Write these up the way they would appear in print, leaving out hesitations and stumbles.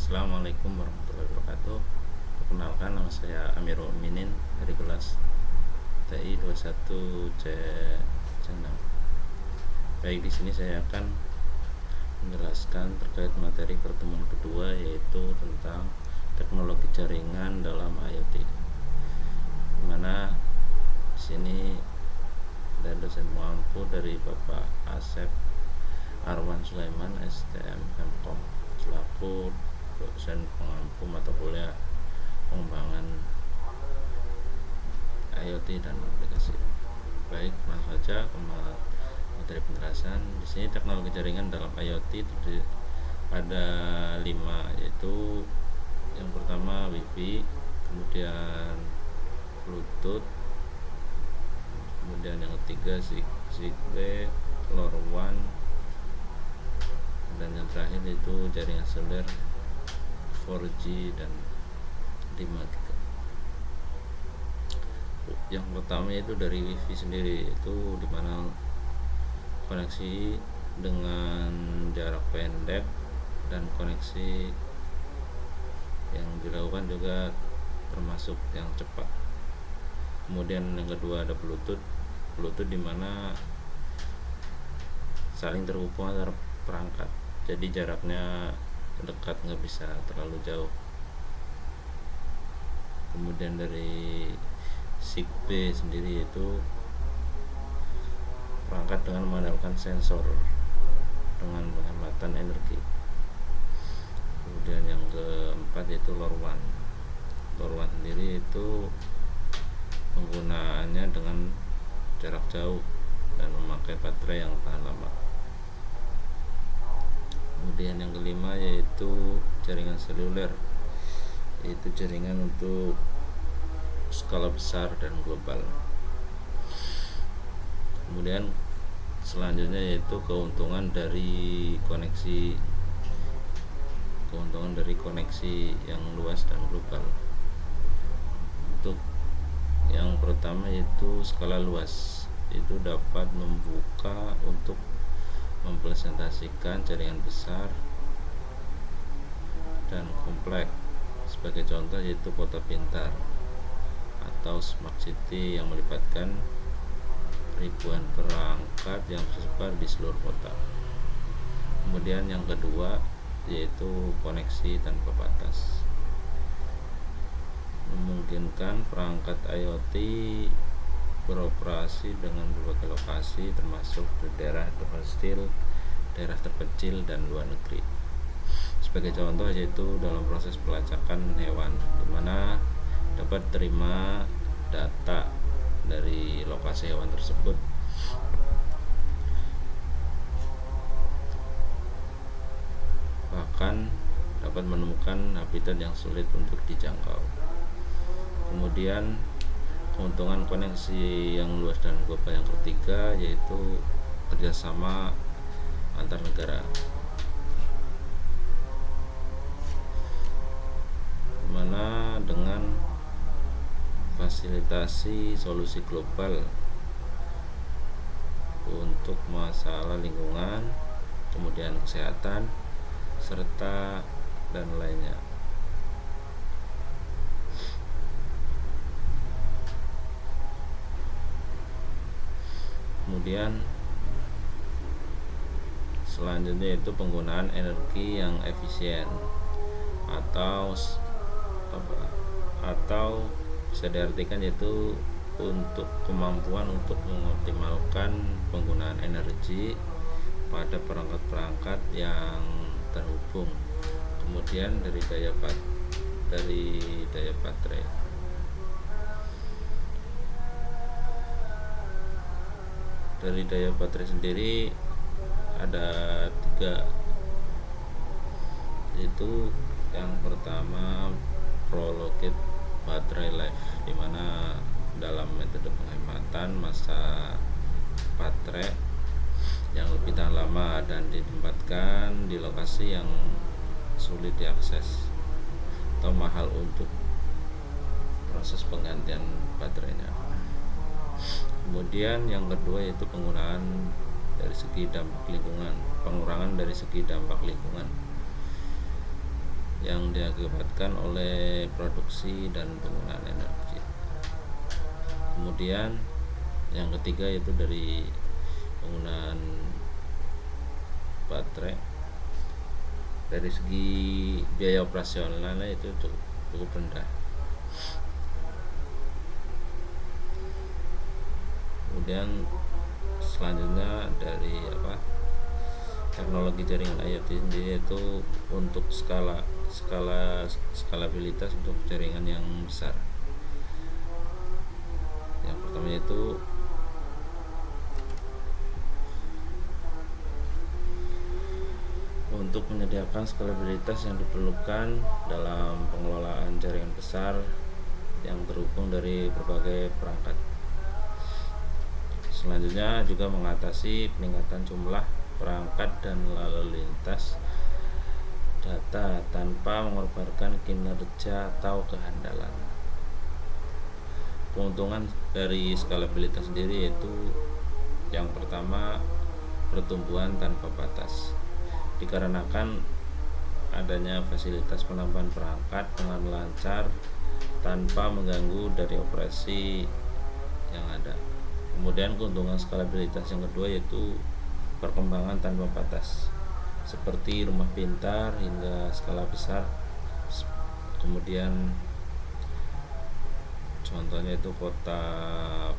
Assalamualaikum warahmatullahi wabarakatuh. Perkenalkan, nama saya Amirul Minin dari kelas TI 21C6. Baik, di sini saya akan menjelaskan terkait materi pertemuan kedua, yaitu tentang teknologi jaringan dalam IoT. Dimana di sini ada dosen pengampu dari Bapak Asep Arwan Sulaiman, STM Pemkom, selaku dosen pengampu mata kuliah pengembangan IoT dan aplikasi. Baik, langsung saja ke materi penjelasan. Di sini teknologi jaringan dalam IoT itu ada 5, yaitu yang pertama Wi-Fi, kemudian Bluetooth, kemudian yang ketiga Zigbee, LoRaWAN, dan yang terakhir itu jaringan seluler 4G dan 5G. Yang pertama itu dari Wi-Fi sendiri, itu dimana koneksi dengan jarak pendek dan koneksi yang dilakukan juga termasuk yang cepat. Kemudian yang kedua ada Bluetooth dimana saling terhubung antar perangkat, jadi jaraknya dekat, nggak bisa terlalu jauh. Kemudian dari Zigbee sendiri, itu perangkat dengan mengandalkan sensor dengan penghematan energi. Kemudian yang keempat yaitu LoRaWAN sendiri itu penggunaannya dengan jarak jauh dan memakai baterai yang tahan lama. Kemudian yang kelima yaitu jaringan seluler, yaitu jaringan untuk skala besar dan global. Kemudian selanjutnya yaitu keuntungan dari koneksi yang luas dan global. Untuk yang pertama yaitu skala luas, itu dapat membuka untuk mempresentasikan jaringan besar dan kompleks. Sebagai contoh yaitu kota pintar atau smart city yang melibatkan ribuan perangkat yang tersebar di seluruh kota. Kemudian yang kedua yaitu koneksi tanpa batas, memungkinkan perangkat IoT beroperasi dengan berbagai lokasi, termasuk di daerah terpencil dan luar negeri. Sebagai contoh yaitu dalam proses pelacakan hewan, di mana dapat terima data dari lokasi hewan tersebut, bahkan dapat menemukan habitat yang sulit untuk dijangkau. Kemudian keuntungan koneksi yang luas dan global yang ketiga yaitu kerjasama antar negara, dimana dengan fasilitasi solusi global untuk masalah lingkungan, kemudian kesehatan, serta dan lainnya. Kemudian selanjutnya itu penggunaan energi yang efisien atau bisa diartikan yaitu untuk kemampuan untuk mengoptimalkan penggunaan energi pada perangkat-perangkat yang terhubung. Kemudian dari daya baterai. Dari daya baterai sendiri ada 3, yaitu yang pertama prolonged battery life, dimana dalam metode penghematan masa baterai yang lebih tahan lama dan ditempatkan di lokasi yang sulit diakses atau mahal untuk proses penggantian baterainya. Kemudian yang kedua yaitu pengurangan dari segi dampak lingkungan, yang diakibatkan oleh produksi dan penggunaan energi. Kemudian yang ketiga yaitu dari penggunaan baterai. Dari segi biaya operasionalnya itu cukup rendah. Kemudian selanjutnya dari teknologi jaringan IoT sendiri, yaitu untuk skalabilitas untuk jaringan yang besar. Yang pertama yaitu untuk menyediakan skalabilitas yang diperlukan dalam pengelolaan jaringan besar yang terhubung dari berbagai perangkat. Selanjutnya juga mengatasi peningkatan jumlah perangkat dan lalu lintas data tanpa mengorbankan kinerja atau kehandalan. Keuntungan dari skalabilitas sendiri yaitu yang pertama, pertumbuhan tanpa batas, dikarenakan adanya fasilitas penambahan perangkat dengan lancar tanpa mengganggu dari operasi yang ada. Kemudian keuntungan skalabilitas yang kedua yaitu perkembangan tanpa batas, seperti rumah pintar hingga skala besar. Kemudian contohnya itu kota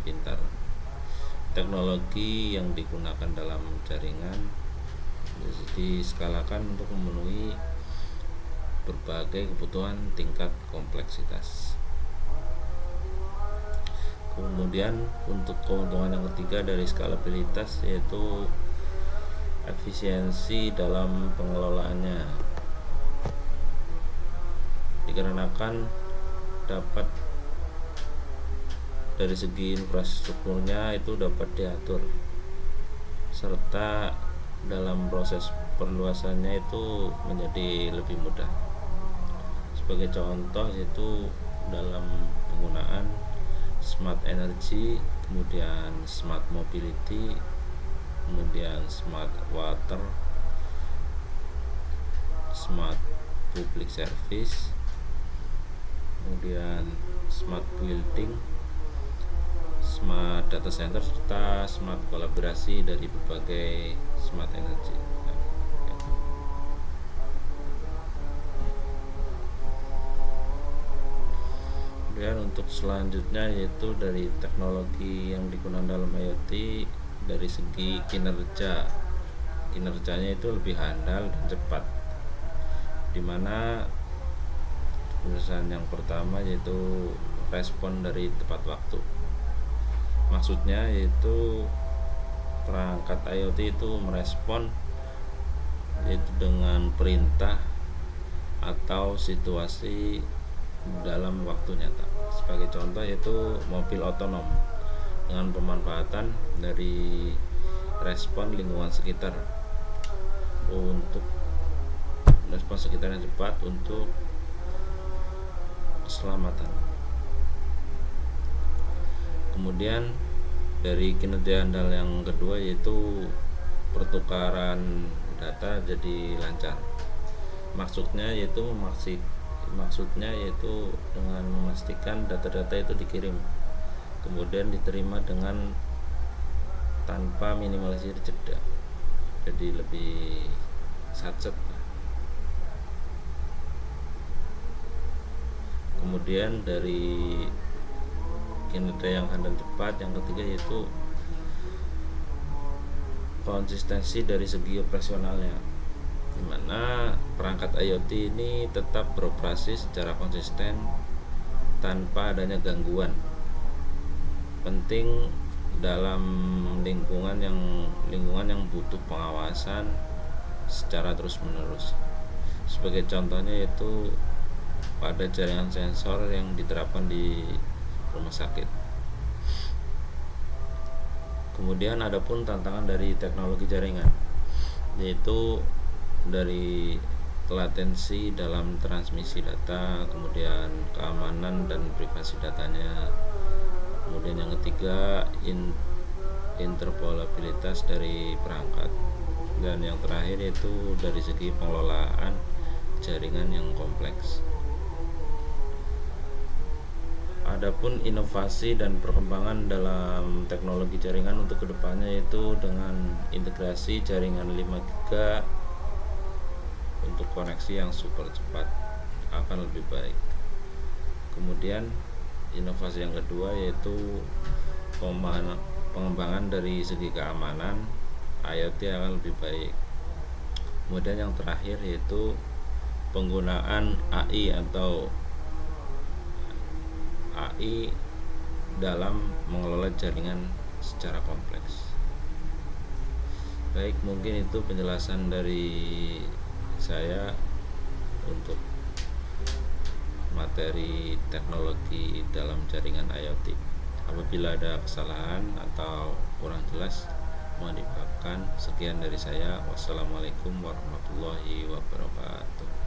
pintar. Teknologi yang digunakan dalam jaringan diskalakan untuk memenuhi berbagai kebutuhan tingkat kompleksitas. Kemudian untuk keuntungan yang ketiga dari skalabilitas yaitu efisiensi dalam pengelolaannya, dikarenakan dapat dari segi infrastrukturnya itu dapat diatur, serta dalam proses perluasannya itu menjadi lebih mudah. Sebagai contoh yaitu dalam penggunaan smart energy, kemudian smart mobility, kemudian smart water, smart public service, kemudian smart building, smart data center, serta smart kolaborasi dari berbagai smart energy. Kemudian untuk selanjutnya yaitu dari teknologi yang digunakan dalam IoT dari segi kinerjanya itu lebih handal dan cepat, dimana perusahaan yang pertama yaitu respon dari tepat waktu. Maksudnya yaitu perangkat IoT itu merespon yaitu dengan perintah atau situasi dalam waktu nyata. Sebagai contoh yaitu mobil otonom dengan pemanfaatan dari respon lingkungan sekitar untuk respon sekitar yang cepat untuk keselamatan. Kemudian dari kinerja handal yang kedua yaitu pertukaran data jadi lancar. Maksudnya yaitu dengan memastikan data-data itu dikirim kemudian diterima dengan tanpa minimalisir jeda, jadi lebih satset. Kemudian dari kinerja yang handal cepat yang ketiga yaitu konsistensi dari segi operasionalnya, dimana perangkat IoT ini tetap beroperasi secara konsisten tanpa adanya gangguan. Penting dalam lingkungan yang butuh pengawasan secara terus-menerus. Sebagai contohnya yaitu pada jaringan sensor yang diterapkan di rumah sakit. Kemudian adapun tantangan dari teknologi jaringan yaitu dari latensi dalam transmisi data, kemudian keamanan dan privasi datanya. Kemudian yang ketiga interoperabilitas dari perangkat, dan yang terakhir yaitu dari segi pengelolaan jaringan yang kompleks. Adapun inovasi dan perkembangan dalam teknologi jaringan untuk kedepannya yaitu dengan integrasi jaringan 5 GB untuk koneksi yang super cepat akan lebih baik. Kemudian inovasi yang kedua yaitu pengembangan dari segi keamanan IoT akan lebih baik. Kemudian yang terakhir yaitu penggunaan AI atau AI dalam mengelola jaringan secara kompleks. Baik, mungkin itu penjelasan dari saya untuk materi teknologi dalam jaringan IoT. Apabila ada kesalahan atau kurang jelas, mohon dimaafkan. Sekian dari saya. Wassalamualaikum warahmatullahi wabarakatuh.